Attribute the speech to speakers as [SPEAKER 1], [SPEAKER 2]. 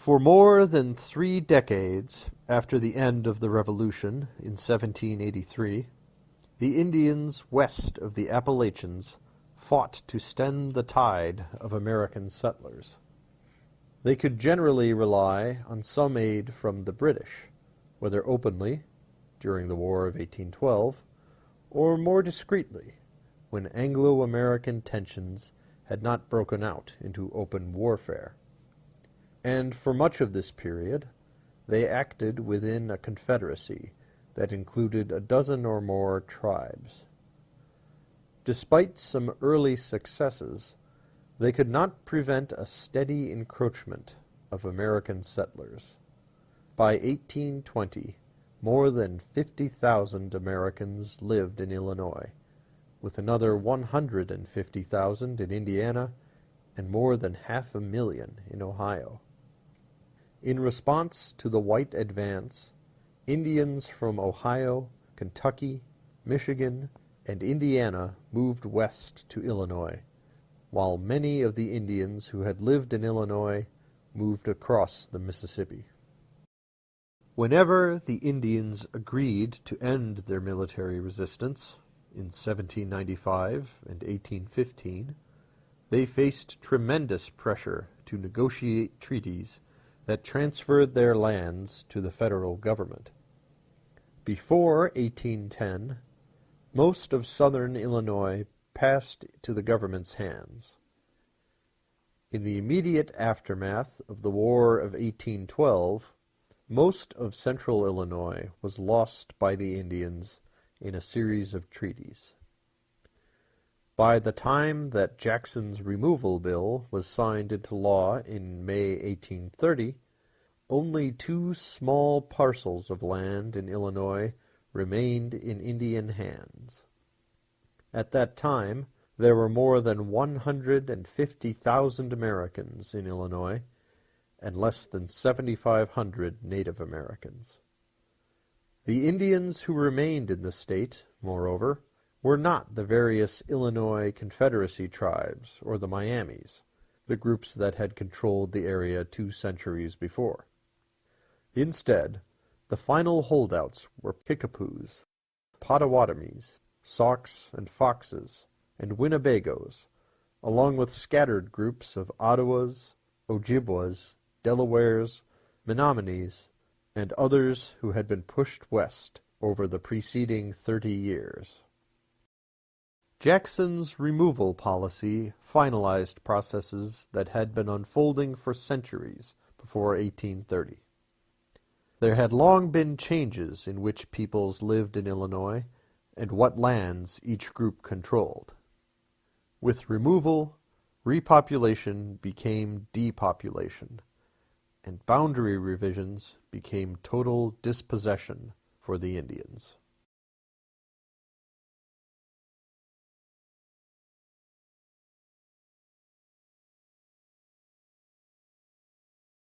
[SPEAKER 1] For more than 3 decades after the end of the Revolution in 1783, the Indians west of the Appalachians fought to stem the tide of American settlers. They could generally rely on some aid from the British, whether openly, during the War of 1812, or more discreetly, when Anglo-American tensions had not broken out into open warfare. And for much of this period, they acted within a confederacy that included a dozen or more tribes. Despite some early successes, they could not prevent a steady encroachment of American settlers. By 1820, more than 50,000 Americans lived in Illinois, with another 150,000 in Indiana and more than 500,000 in Ohio. In response to the white advance, Indians from Ohio, Kentucky, Michigan, and Indiana moved west to Illinois, while many of the Indians who had lived in Illinois moved across the Mississippi. Whenever the Indians agreed to end their military resistance, in 1795 and 1815, they faced tremendous pressure to negotiate treaties that transferred their lands to the federal government. Before 1810, most of southern Illinois passed to the government's hands. In the immediate aftermath of the War of 1812, most of central Illinois was lost by the Indians in a series of treaties. By the time that Jackson's removal bill was signed into law in May 1830, only 2 small parcels of land in Illinois remained in Indian hands. At that time, there were more than 150,000 Americans in Illinois and less than 7,500 Native Americans. The Indians who remained in the state, moreover, were not the various Illinois Confederacy tribes or the Miamis, the groups that had controlled the area 2 centuries before. Instead, the final holdouts were Kickapoos, Potawatomis, Sauks and Foxes, and Winnebagos, along with scattered groups of Ottawas, Ojibwas, Delawares, Menominees, and others who had been pushed west over the preceding 30 years. Jackson's removal policy finalized processes that had been unfolding for centuries before 1830. There had long been changes in which peoples lived in Illinois and what lands each group controlled. With removal, repopulation became depopulation, and boundary revisions became total dispossession for the Indians.